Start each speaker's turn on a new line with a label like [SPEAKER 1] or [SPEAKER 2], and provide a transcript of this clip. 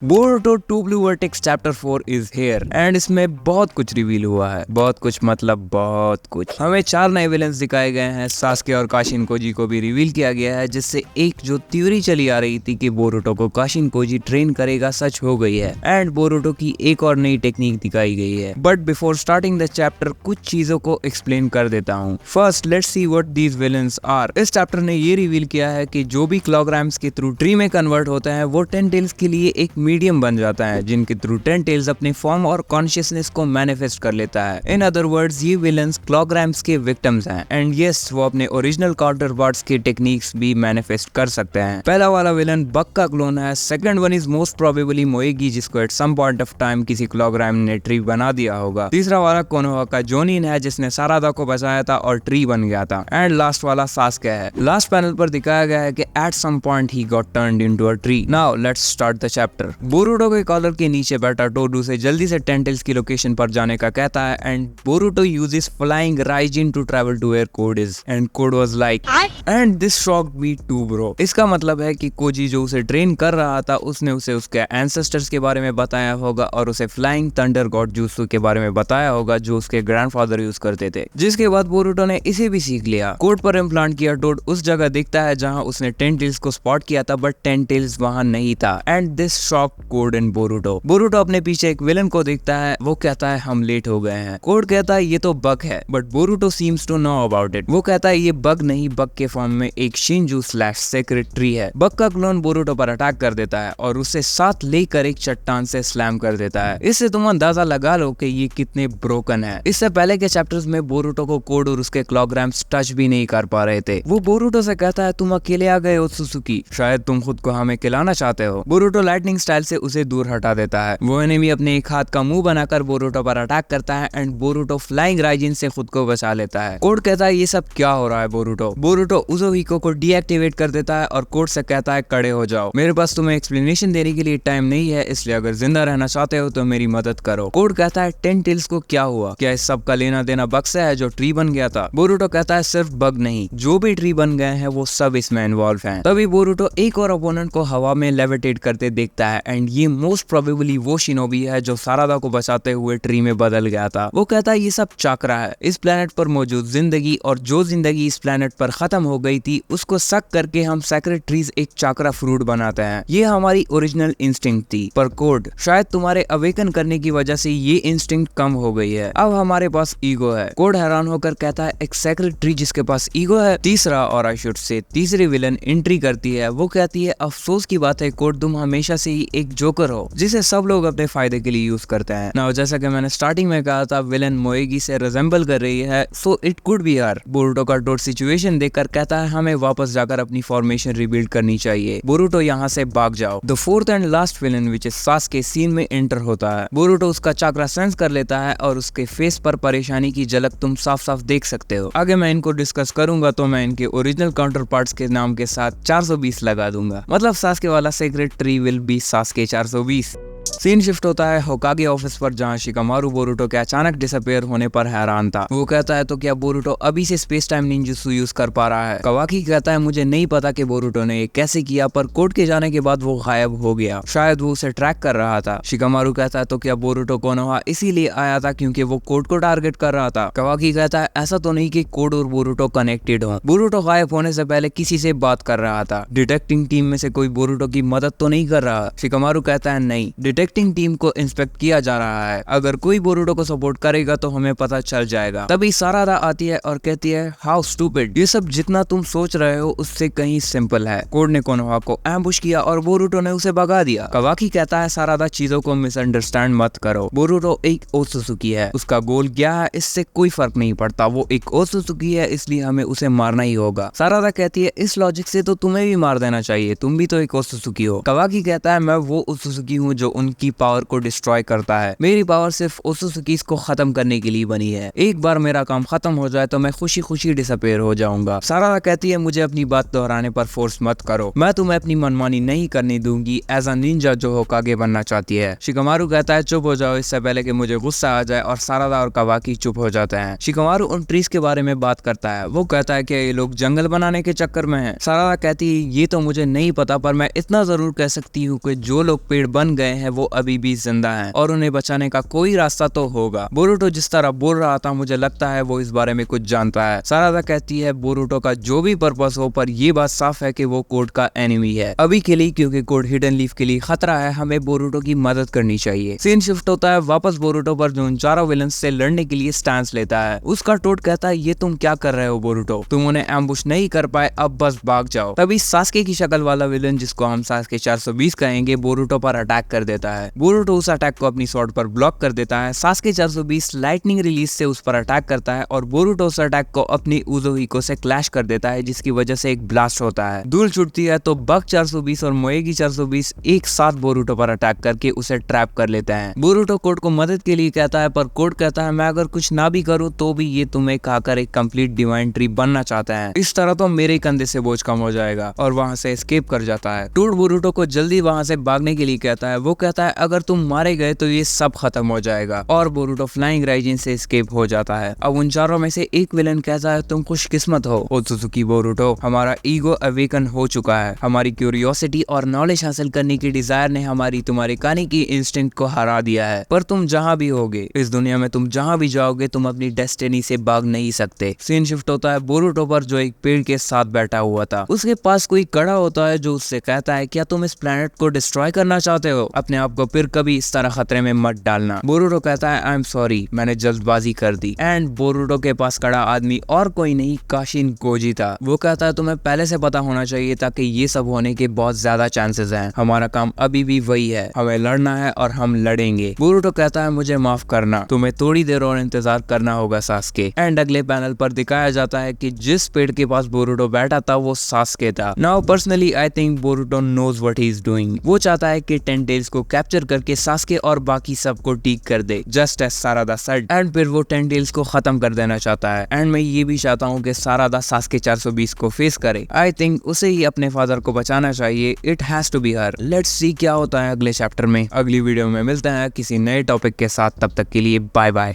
[SPEAKER 1] Boruto 2 blue vertex chapter 4 is here and इसमें बहुत कुछ रिवील हुआ है। बहुत कुछ मतलब बहुत कुछ। हमें 4 नए विलेंस दिखाए गए हैं। सास्के और काशिन कोजी को भी रिवील किया गया है, जिससे एक जो थ्योरी चली आ रही थी कि बोरुटो को काशिन कोजी ट्रेन करेगा सच हो गई है एंड बोरुटो की एक और नई टेक्निक दिखाई गई है। But before starting the chapter कुछ चीजों को एक्सप्लेन कर देता हूँ। First let's see what these villains are. इस चैप्टर ने ये रिवील किया है कि जो भी क्लॉग्राम्स के थ्रू ट्री में कन्वर्ट होते हैं वो 10 टेल्स के लिए एक मीडियम बन जाता है, जिनके थ्रू 10 टेल्स अपने फॉर्म और कॉन्शियसनेस को मैनिफेस्ट कर लेता है। इन अदर वर्ड्स ये विलन्स क्लॉग्राम्स के विक्टिम्स हैं एंड यस वो अपने ओरिजिनल काउंटर पार्ट्स के टेक्निक्स भी मैनिफेस्ट कर सकते हैं। पहला वाला विलन बक का क्लोन है। Second one is most probably Moegi, जिसको at some point of time किसी क्लॉग्राम ने ट्री बना दिया होगा। तीसरा वाला कोनोहा का जोनिन है, जिसने सारादा को बचाया था और ट्री बन गया था। एंड लास्ट वाला सास्के है। लास्ट पैनल पर दिखाया गया है कि at some point he got turned into a tree. Now let's start the chapter. Boruto के कॉलर के नीचे बैठा टोडू से जल्दी से 10 टेल्स की लोकेशन पर जाने का कहता है and Boruto uses flying Raijin to travel to where Code is and Code was like and this shocked me too bro. इसका मतलब है कि कोजी जो उसे ट्रेन कर रहा था उसने उसे उसके एंसेस्टर्स के बारे में बताया होगा और उसे फ्लाइंग थंडर गॉड जुत्सु के बारे में बताया होगा जो उसके ग्रैंडफादर यूज करते थे। जिसके बाद बोरुटो ने इसे भी सीख लिया। कोड पर इम्प्लांट किया टोड उस जगह दिखता है जहां उसने 10 टेल्स को स्पॉट किया था, बट 10 टेल्स वहां नहीं था and this shocked code and Boruto. Boruto अपने पीछे एक विलन को देखता है। वो कहता है हम लेट हो गए हैं। कोड कहता है ये तो बग है, but Boruto seems to know about it. वो कहता है ये बग नहीं, बग के फॉर्म में एक शिनजू स्लैश सेक्रेट ट्री है। बग का क्लोन बोरुटो पर अटैक कर देता है और उसे साथ लेकर एक चट्टान से स्लैम कर देता है। इससे तुम अंदाजा लगा लो कि ये कितने ब्रोकन है। इससे पहले के चैप्टर्स में बोरुटो को कोड और उसके क्लॉग्राम्स टच भी नहीं कर पा रहे थे। वो बोरुटो से कहता है तुम अकेले आ गए हो सुसुकी, शायद तुम खुद को हमें खिलाना चाहते हो। बोरुटो लाइटनिंग स्टाइल से उसे दूर हटा देता है। वो एनिमी अपने एक हाथ का मुंह बनाकर बोरुटो पर अटैक करता है एंड बोरुटो फ्लाइंग राइजिन से खुद को बचा लेता है। कोड कहता है ये सब क्या हो रहा है बोरुटो। बोरुटो उज़ोहिको को डीएक्टिवेट कर देता है और कोड से कहता है खड़े हो जाओ, मेरे पास तुम्हें एक्सप्लेनेशन देने के लिए टाइम नहीं है, इसलिए अगर जिंदा रहना चाहते हो तो मेरी मदद करो। कोड कहता है 10 टेल्स को क्या हुआ, क्या इस सब का लेना देना बग से है जो ट्री बन गया था। बोरुटो कहता है सिर्फ बग नहीं, जो भी ट्री बन गए हैं वो सब इसमें इन्वॉल्व हैं। तभी बोरुटो एक और अपोनेंट को हवा में लेविटेट करते देखता है एंड ये मोस्ट प्रोबेबली वो शिनोबी है जो सारादा को बचाते हुए ट्री में बदल गया था। वो कहता है ये सब चाकरा है, इस प्लेनेट पर मौजूद जिंदगी और जो जिंदगी इस प्लेनेट पर खत्म हो गई थी उसको सक करके हम सेक्रेट ट्रीज एक चाकरा फ्रूट बनाते हैं। ये हमारी ओरिजिनल इंस्टिंक्ट थी, पर कोड शायद तुम्हारे अवेकन करने की वजह से ये इंस्टिंक्ट कम हो गई है। अब हमारे पास ईगो है। कोड हैरान होकर कहता है एक सेक्रेट ट्री जिसके पास ईगो है। तीसरा और आई शुड से तीसरी विलन एंट्री करती है। वो कहती है अफसोस की बात है कोड, तुम हमेशा से ही एक जोकर हो जिसे सब लोग अपने फायदे के लिए यूज करते हैं। नाउ जैसा कि मैंने स्टार्टिंग में कहा था विलन मोएगी से रिजेंबल कर रही है, so it could be her. Boruto का टोट सिचुएशन देखकर कहता है हमें वापस जाकर अपनी फॉर्मेशन रिबिल्ड करनी चाहिए। बोरुटो यहाँ से भाग जाओ। The fourth and last villain which is Sasuke scene में एंटर होता है। बोरुटो उसका चाकरा सेंस कर लेता है और उसके फेस पर परेशानी की झलक तुम साफ साफ देख सकते हो। आगे मैं इनको डिस्कस करूंगा तो मैं इनके ओरिजिनल काउंटर पार्ट्स के नाम के साथ 420 लगा दूंगा। मतलब सास्के वाला secret tree will be Sasuke 420। Scene shift होता है होकागे ऑफिस पर, जहां शिकामारू बोरुटो के अचानक डिसअपीयर होने पर हैरान था। वो कहता है तो क्या बोरुटो अभी से स्पेस टाइम निंजुत्सु यूज कर पा रहा है। कवाकी कहता है मुझे नहीं पता कि बोरुटो ने ये कैसे किया, पर कोड के जाने के बाद वो गायब हो गया, शायद वो उसे ट्रैक कर रहा था। शिकामारू कहता है तो क्या बोरुटो कोनोहा इसीलिए आया था क्योंकि वो कोड को टारगेट कर रहा था। कवाकी कहता है ऐसा तो नहीं कि कोड और बोरुटो कनेक्टेड हो। बोरुटो गायब होने से पहले किसी से बात कर रहा था। डिटेक्टिंग टीम में से कोई बोरुटो की मदद तो नहीं कर रहा। शिकामारू कहता है नहीं, डिटेक्टिंग टीम को इंस्पेक्ट किया जा रहा है, अगर कोई बोरुटो को सपोर्ट करेगा तो हमें पता चल जाएगा। तभी सारादा आती है और कहती है हाउ स्टूपिड, ये सब जितना तुम सोच रहे हो उससे कहीं सिंपल है। कोड ने कोनोहा को एम्बुश किया और बोरुटो ने उसे भगा दिया। कवाकी कहता है सारादा चीजों को मिसअंडरस्टैंड मत करो, बोरुटो एक ओत्सुसुकी है, उसका गोल क्या है इससे कोई फर्क नहीं पड़ता, वो एक ओत्सुसुकी है इसलिए हमें उसे मारना ही होगा। सारादा कहती है इस लॉजिक से तो तुम्हें भी मार देना चाहिए, तुम भी तो एक ओत्सुसुकी हो। कवाकी कहता है मैं वो ओत्सुसुकी हूँ जो उन की पावर को डिस्ट्रॉय करता है। मेरी पावर सिर्फ ओत्सुकीज को खत्म करने के लिए बनी है। एक बार मेरा काम खत्म हो जाए तो मैं खुशी खुशी डिसअपीयर हो जाऊंगा। सारादा कहती है मुझे अपनी बात दोहराने पर फोर्स मत करो, मैं तुम्हें अपनी मनमानी नहीं करने दूंगी एज अ निंजा जो होकागे बनना चाहती है। शिकामारु कहता है चुप हो जाओ इससे पहले कि मुझे गुस्सा आ जाए, और सारादा और कावाकी चुप हो जाते हैं। शिकामारु उन ट्रीज के बारे में बात करता है। वो कहता है कि ये लोग जंगल बनाने के चक्कर में हैं। सारादा कहती है ये तो मुझे नहीं पता, पर मैं इतना जरूर कह सकती हूँ कि जो लोग पेड़ बन गए हैं वो अभी भी जिंदा हैं और उन्हें बचाने का कोई रास्ता तो होगा। बोरुटो जिस तरह बोल रहा था मुझे लगता है वो इस बारे में कुछ जानता है। सारादा कहती है बोरुटो का जो भी पर्पस हो, पर ये बात साफ है कि वो कोड का एनिमी है अभी के लिए, क्योंकि कोड हिडन लीफ के लिए खतरा है। हमें बोरुटो की मदद करनी चाहिए। सीन शिफ्ट होता है वापस बोरुटो पर जो उन चारों विलन्स से लड़ने के लिए स्टैंस लेता है। उसका टोड कहता है ये तुम क्या कर रहे हो बोरुटो, तुम उन्हें एम्बुश नहीं कर पाए, अब बस भाग जाओ। तभी सास्के की शक्ल वाला विलन जिसको हम सास्के 420 कहेंगे बोरुटो पर अटैक कर देता है। बोरुटो उस अटैक को अपनी स्वॉर्ड पर ब्लॉक कर देता है। सास्के 420 लाइटनिंग रिलीज से उस पर अटैक करता है और बोरुटो उस अटैक को अपनी उज़ोहिको से क्लैश कर देता है, जिसकी वजह से एक ब्लास्ट होता है। धूल छूटती है तो बक 420 और मोएगी 420 एक साथ बोरुटो पर अटैक करके उसे ट्रैप कर लेते हैं। बोरुटो कोड को मदद के लिए कहता है, पर कोड कहता है मैं अगर कुछ ना भी करूं तो भी ये तुम्हें खाकर एक कंप्लीट डिवाइन ट्री बनना चाहता है, इस तरह तो मेरे कंधे से बोझ कम हो जाएगा, और वहां से एस्केप कर जाता है। टूड बोरुटो को जल्दी वहां से भागने के लिए कहता है। वो कहता है अगर तुम मारे गए तो ये सब खत्म हो जाएगा, और बोरुटो फ्लाइंग राइजिन से एस्केप हो जाता है। अब उन चारों में से एक विलन कहता है तुम खुशकिस्मत हो ओत्सुकी बोरुटो, हमारा ईगो अवेकन हो चुका है। हमारी क्यूरियोसिटी और नॉलेज हासिल करने की डिजायर ने हमारी तुम्हारे खाने की इंस्टिंक्ट को हरा दिया है, पर तुम जहाँ भी होगे इस दुनिया में, तुम जहाँ भी जाओगे तुम अपनी डेस्टिनी से भाग नहीं सकते। सीन शिफ्ट होता है बोरुटो पर जो एक पेड़ के साथ बैठा हुआ था। उसके पास कोई कड़ा होता है जो उससे कहता है क्या तुम इस प्लेनेट को डिस्ट्रॉय करना चाहते हो, अपने आप को फिर कभी इस तरह खतरे में मत डालना। बोरुटो कहता है आई एम सॉरी, मैंने जल्दबाजी कर दी। एंड बोरुटो के पास खड़ा आदमी और कोई नहीं काशिन कोजी था। वो कहता है तुम्हें पहले से पता होना चाहिए था कि ये सब होने के बहुत ज्यादा चांसेस हैं। हमारा काम अभी भी वही है, हमें लड़ना है और हम लड़ेंगे। बोरुटो कहता है मुझे माफ करना, तुम्हें थोड़ी देर और इंतजार करना होगा सास्के। एंड अगले पैनल पर दिखाया जाता है कि जिस पेड़ के पास बोरुटो बैठा था वो सास्के था। Now personally I think Boruto knows what he is doing. वो चाहता है कि टेंटेल्स को कैप्चर करके सास्के और बाकी सब को ठीक कर दे, जस्ट एज सारादा सेड। एंड फिर वो टेंटेल्स को खत्म कर देना चाहता है। एंड मैं ये भी चाहता हूँ कि सारादा सास्के 420 को फेस करे। आई थिंक उसे ही अपने फादर को बचाना चाहिए। It has to be her. Let's see क्या होता है अगले चैप्टर में। अगली वीडियो में मिलते हैं किसी नए टॉपिक के साथ, तब तक के लिए बाय बाय।